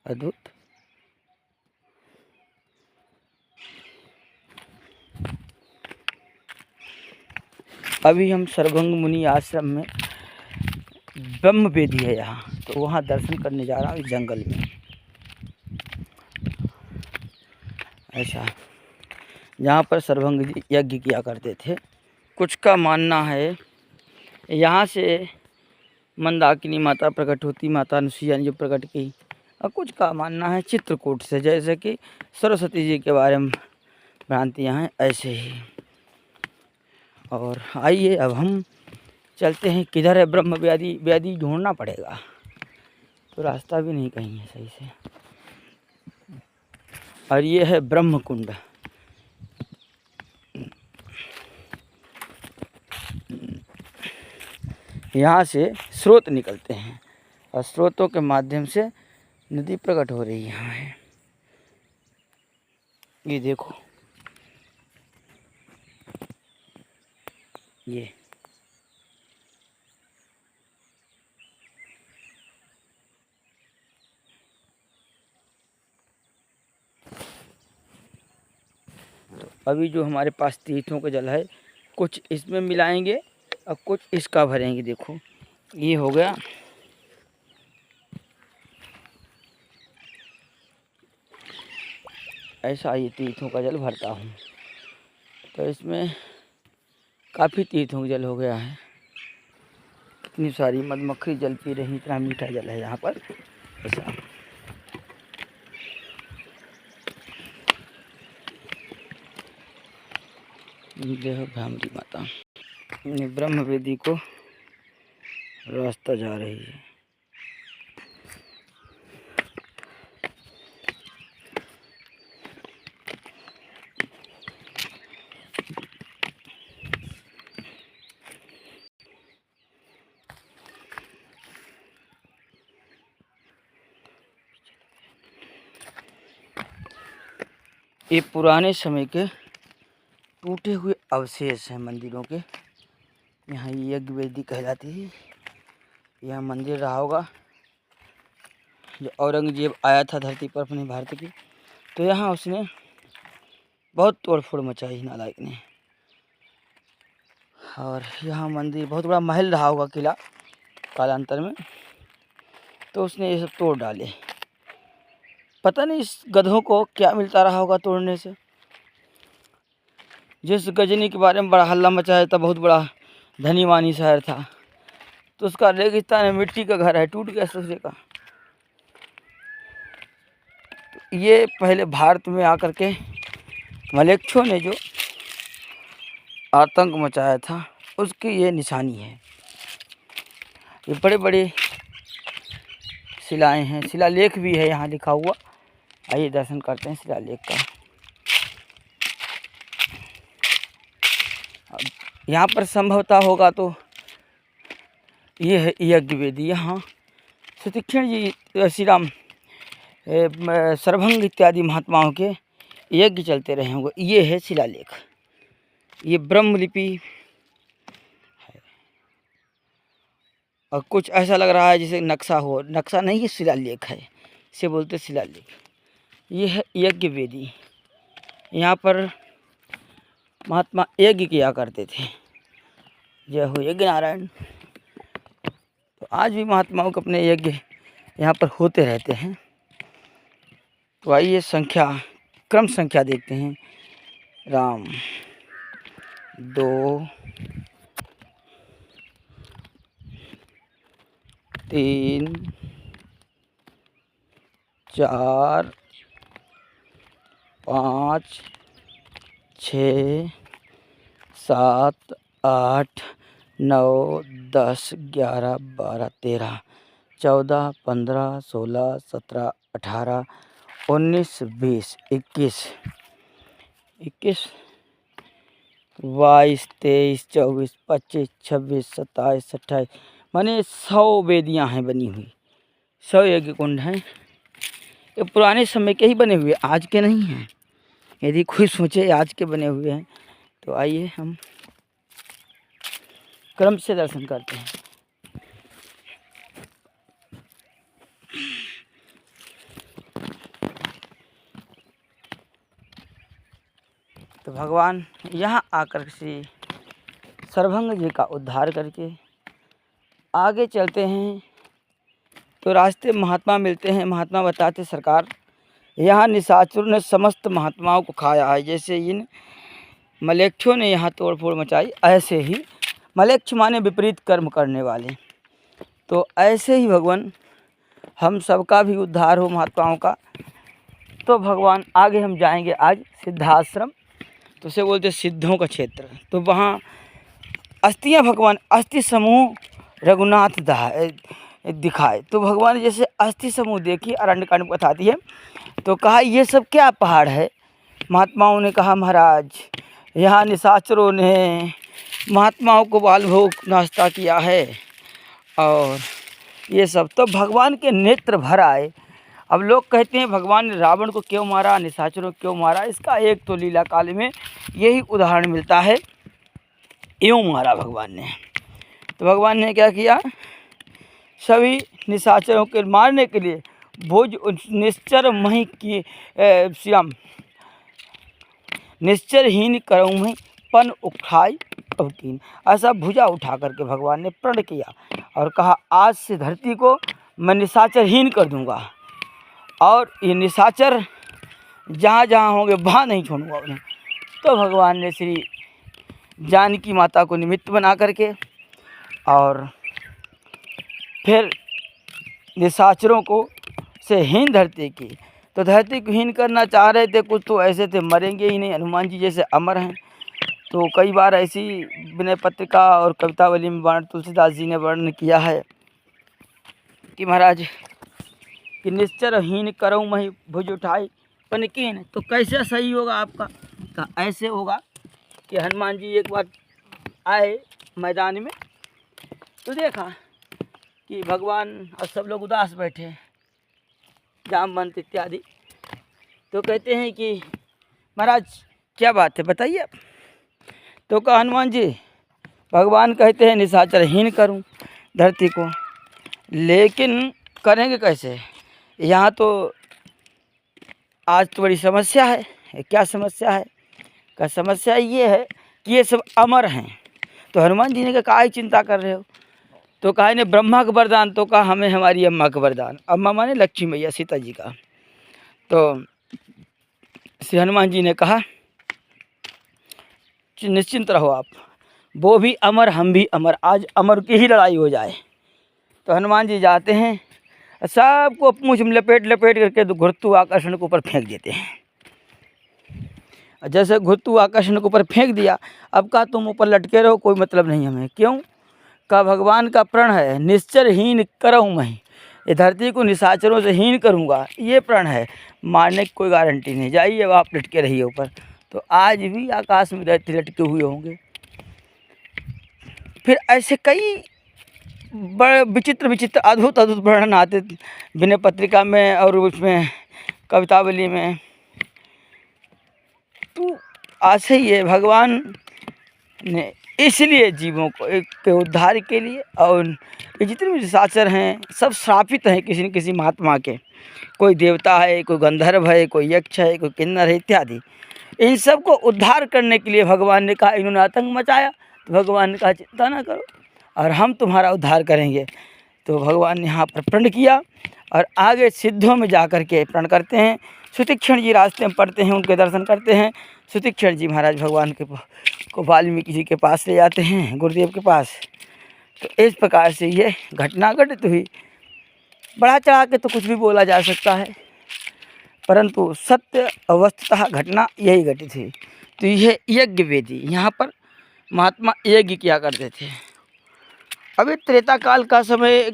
अद्भुत। अभी हम सर्वभंग मुनि आश्रम में ब्रह्म वेदी है यहाँ, तो वहाँ दर्शन करने जा रहा हूँ जंगल में। ऐसा यहाँ पर सर्वभंग यज्ञ किया करते थे। कुछ का मानना है यहाँ से मंदाकिनी माता प्रकट होती, माता अनुसुईया ने जो प्रकट की। और कुछ का मानना है चित्रकूट से, जैसे कि सरस्वती जी के बारे में भ्रांतियाँ हैं, ऐसे ही। और आइए अब हम चलते हैं। किधर है ब्रह्म वेदी? वेदी ढूंढना पड़ेगा, तो रास्ता भी नहीं कहीं है सही से। और ये है ब्रह्म कुंड। यहाँ से स्रोत निकलते हैं और स्रोतों के माध्यम से नदी प्रकट हो रही यहाँ है। ये देखो, ये तो अभी जो हमारे पास तीर्थों का जल है, कुछ इसमें मिलाएंगे और कुछ इसका भरेंगे। देखो ये हो गया। ऐसा ये तीर्थों का जल भरता हूँ, तो इसमें काफ़ी तीर्थों का जल हो गया है। इतनी सारी मधुमक्खी जल पी रही, इतना मीठा जल है यहाँ पर। ऐसा जय हो भ्रामरी माता। ब्रह्म वेदी को रास्ता जा रही है। ये पुराने समय के टूटे हुए अवशेष हैं मंदिरों के। यहाँ यज्ञ वेदी कहलाती है। यह मंदिर रहा होगा जो औरंगजेब आया था धरती पर अपने भारत की, तो यहाँ उसने बहुत तोड़फोड़ मचाई नालायक ने। और यहाँ मंदिर बहुत बड़ा महल रहा होगा, किला कालांतर में, तो उसने ये सब तोड़ डाले। पता नहीं इस गधों को क्या मिलता रहा होगा तोड़ने से। जिस गजनी के बारे में बड़ा हल्ला मचाया था, बहुत बड़ा धनी मानी शहर था, तो उसका रेगिस्तान है, मिट्टी का घर है, टूट गया दूसरे का। तो ये पहले भारत में आकर के मलेच्छों ने जो आतंक मचाया था, उसकी ये निशानी है। ये बड़े बड़े शिलाएं हैं, शिलालेख भी है यहाँ लिखा हुआ। आइए दर्शन करते हैं शिलालेख का। यहाँ पर संभवतः होगा तो ये है यज्ञ वेदी। यहाँ सुतीक्षण जी, श्री राम, सर्वभंग इत्यादि महात्माओं के यज्ञ चलते रहे होंगे। ये है शिलालेख, ये ब्रह्मलिपि है। और कुछ ऐसा लग रहा है जैसे नक्शा हो, नक्शा नहीं, ये शिलालेख है, इसे बोलते शिलालेख। ये है यज्ञ वेदी। यहाँ पर महात्मा यज्ञ किया करते थे। जय हो यज्ञ नारायण। तो आज भी महात्माओं के अपने यज्ञ यहाँ पर होते रहते हैं। तो आइए क्रम संख्या देखते हैं। राम 2 3 4 5 6 7 8 9 10 11 12 13 14 15 16 17 18 19 20 21 22 23 24 25 26 27 28, माने 100 वेदियाँ हैं बनी हुई, 100 यज्ञ कुंड हैं। ये पुराने समय के ही बने हुए, आज के नहीं हैं। यदि कोई सोचे आज के बने हुए हैं, तो आइए हम क्रम से दर्शन करते हैं। भगवान यहाँ आकर श्री सर्वभंग जी का उद्धार करके आगे चलते हैं तो रास्ते महात्मा मिलते हैं। महात्मा बताते सरकार यहाँ निशाचरों ने समस्त महात्माओं को खाया है। जैसे इन मलेच्छों ने यहाँ तोड़ फोड़ मचाई, ऐसे ही मलेच्छ माने विपरीत कर्म करने वाले, तो ऐसे ही भगवान हम सबका भी उद्धार हो महात्माओं का। तो भगवान आगे हम जाएंगे आज सिद्धाश्रम, तो उसे बोलते सिद्धों का क्षेत्र। तो वहाँ अस्थियाँ भगवान अस्थि समूह रघुनाथ दिखाए। तो भगवान ने जैसे अस्थि समूह देखी, अरण्यकांड में बताती है। तो कहा ये सब क्या पहाड़ है? महात्माओं ने कहा महाराज यहाँ निशाचरों ने महात्माओं को बाल भोग नाश्ता किया है और ये सब। तो भगवान के नेत्र भर आए। अब लोग कहते हैं भगवान ने रावण को क्यों मारा, निशाचरों को क्यों मारा? इसका एक तो लीला काल में यही उदाहरण मिलता है, यूँ मारा भगवान ने। तो भगवान ने क्या किया, सभी निशाचरों के मारने के लिए भुज निश्चर मही की श्याम निश्चरहीन करऊँ में पन उठाई अवतीन। ऐसा भुजा उठा करके भगवान ने प्रण किया और कहा आज से धरती को मैं निशाचरहीन कर दूंगा और ये निशाचर जहाँ जहाँ होंगे वहाँ नहीं छोड़ूंगा उन्हें। तो भगवान ने श्री जानकी माता को निमित्त बना करके और फिर निशाचरों को से हीन धरती की। तो धरती को हीन करना चाह रहे थे, कुछ तो ऐसे थे मरेंगे ही नहीं, हनुमान जी जैसे अमर हैं। तो कई बार ऐसी विनय पत्रिका और कवितावली में वर्ण तुलसीदास जी ने वर्णन किया है कि महाराज कि निश्चरहीन करऊँ मही भुज उठाई पनकीन। तो कैसे सही होगा आपका? तो ऐसे होगा कि हनुमान जी एक बार आए मैदान में तो देखा कि भगवान और सब लोग उदास बैठे, जामवंत इत्यादि। तो कहते हैं कि महाराज क्या बात है बताइए। तो कहा हनुमान जी भगवान कहते हैं निशाचरहीन करूं धरती को, लेकिन करेंगे कैसे? यहाँ तो आज तो बड़ी समस्या है। क्या समस्या है? का समस्या ये है कि ये सब अमर हैं। तो हनुमान जी ने कहा काहे चिंता कर रहे हो? तो कहा ने ब्रह्मा का वरदान। तो कहा हमें हमारी अम्मा का वरदान। अम्मा माने लक्ष्मी मैया सीता जी का। तो श्री हनुमान जी ने कहा निश्चिंत रहो आप, वो भी अमर हम भी अमर, आज अमर की ही लड़ाई हो जाए। तो हनुमान जी जाते हैं, सबको पूंछ में लपेट लपेट करके तो गुरुत्वाकर्षण के ऊपर फेंक देते हैं। जैसे गुरुत्वाकर्षण के ऊपर फेंक दिया, अब का तुम ऊपर लटके रहो, कोई मतलब नहीं हमें। क्यों? का भगवान का प्रण है निश्चरहीन करऊँ मैं, ये धरती को निशाचरों से हीन करूँगा, ये प्रण है। मारने की कोई गारंटी नहीं, जाइए अब आप लटके रहिए ऊपर। तो आज भी आकाश में दैत्य लटके हुए होंगे। फिर ऐसे कई बड़े विचित्र विचित्र अद्भुत अद्भुत वर्णन आते विनय पत्रिका में और उसमें कवितावली में। तो ऐसे ही है, भगवान ने इसलिए जीवों को एक के उद्धार के लिए, और ये जितने भी निशाचर हैं सब श्रापित हैं किसी न किसी महात्मा के। कोई देवता है, कोई गंधर्व है, कोई यक्ष है, कोई किन्नर है इत्यादि। इन सब को उद्धार करने के लिए भगवान ने कहा, इन्होंने आतंक मचाया तो भगवान ने कहा चिंता ना करो और हम तुम्हारा उद्धार करेंगे। तो भगवान ने यहाँ पर प्रण किया और आगे सिद्धों में जा कर के प्रण करते हैं। सुतीक्षण जी रास्ते में पड़ते हैं, उनके दर्शन करते हैं। सुतीक्षण जी महाराज भगवान के को वाल्मीकि जी के पास ले जाते हैं, गुरुदेव के पास। तो इस प्रकार से ये घटना घटित हुई। बढ़ा चढ़ा के तो कुछ भी बोला जा सकता है, परंतु सत्य अवस्थतः घटना यही घटित हुई। तो यह यज्ञ वेदी, यहाँ पर महात्मा यज्ञ किया करते थे। अभी त्रेता काल का समय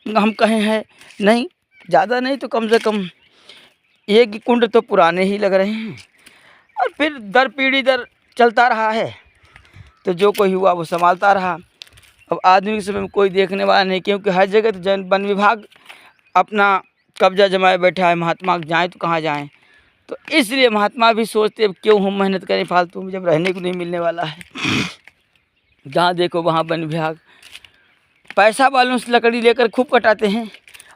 हम कहें है नहीं, ज़्यादा नहीं तो कम से कम यज्ञ कुंड तो पुराने ही लग रहे हैं और फिर दर पीढ़ी दर चलता रहा है। तो जो कोई हुआ वो संभालता रहा। अब आधुनिक समय में कोई देखने वाला नहीं, क्योंकि हर जगह तो वन विभाग अपना कब्जा जमाए बैठा है। महात्मा जाएँ तो कहाँ जाएँ? तो इसलिए महात्मा भी सोचते अब क्यों हम मेहनत करें फालतू में, जब रहने को नहीं मिलने वाला है। जहाँ देखो वहाँ वन विभाग पैसा वालों से लकड़ी लेकर खूब कटाते हैं।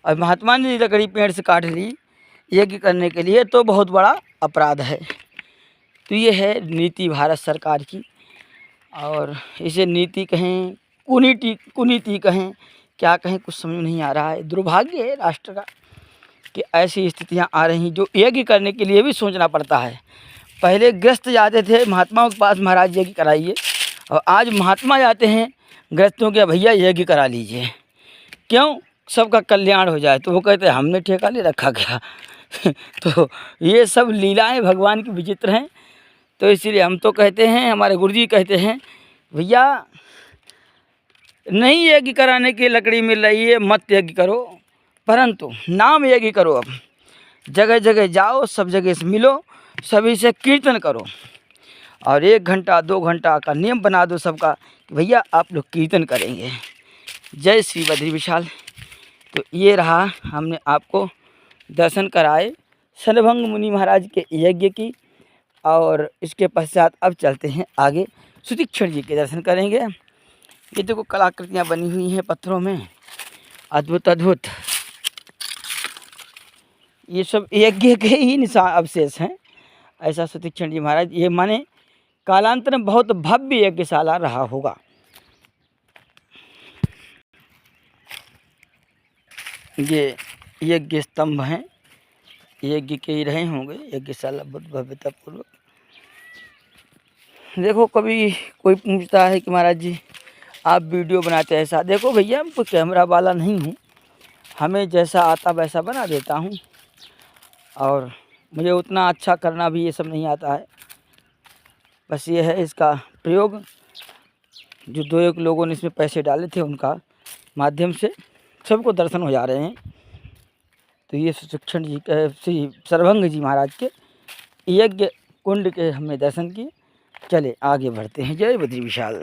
और महात्मा ने लकड़ी पेड़ से काट ली यज्ञ करने के लिए तो बहुत बड़ा अपराध है। तो ये है नीति भारत सरकार की, और इसे नीति कहें कुनीति कहें, क्या कहें, कुछ समझ में नहीं आ रहा है। दुर्भाग्य है राष्ट्र का कि ऐसी स्थितियां आ रही जो यज्ञ करने के लिए भी सोचना पड़ता है। पहले ग्रस्त जाते थे महात्माओं के पास, महाराज यज्ञ कराइए, और आज महात्मा जाते हैं ग्रस्तों के, भैया यज्ञ करा लीजिए, क्यों, सबका कल्याण हो जाए। तो वो कहते हैं हमने ठेका ले रखा क्या। तो ये सब लीलाएं भगवान की विचित्र हैं। तो इसीलिए हम तो कहते हैं, हमारे गुरुजी कहते हैं, भैया नहीं यज्ञ कराने की लकड़ी मिल रही है, मत यज्ञ करो, परंतु नाम यज्ञ करो। अब जगह जगह जाओ, सब जगह से मिलो, सभी से कीर्तन करो, और 1 घंटा 2 घंटा का नियम बना दो सबका कि भैया आप लोग कीर्तन करेंगे। जय श्री बद्री विशाल। तो ये रहा, हमने आपको दर्शन कराए शलभंग मुनि महाराज के यज्ञ की, और इसके पश्चात अब चलते हैं आगे, सुतीक्षण जी के दर्शन करेंगे। ये देखो कलाकृतियाँ बनी हुई हैं पत्थरों में, अद्भुत अद्भुत। ये सब यज्ञ के ही निशान अवशेष हैं। ऐसा सुतीक्षण जी महाराज, ये माने कालांतर में बहुत भव्य यज्ञशाला रहा होगा। ये यज्ञ स्तंभ हैं, यज्ञ के ही रहे होंगे, यज्ञशाला बहुत भव्यतापूर्वक। देखो कभी कोई पूछता है कि महाराज जी आप वीडियो बनाते हैं ऐसा, देखो भैया मैं कोई कैमरा वाला नहीं हूँ, हमें जैसा आता वैसा बना देता हूँ, और मुझे उतना अच्छा करना भी ये सब नहीं आता है। बस ये है इसका प्रयोग, जो 2-1 लोगों ने इसमें पैसे डाले थे उनका माध्यम से सबको दर्शन हो जा रहे हैं। तो ये सुतीक्षण जी के, श्री शलभंग जी महाराज के यज्ञ कुंड के हमने दर्शन किए। चले आगे बढ़ते हैं। जय बद्री विशाल।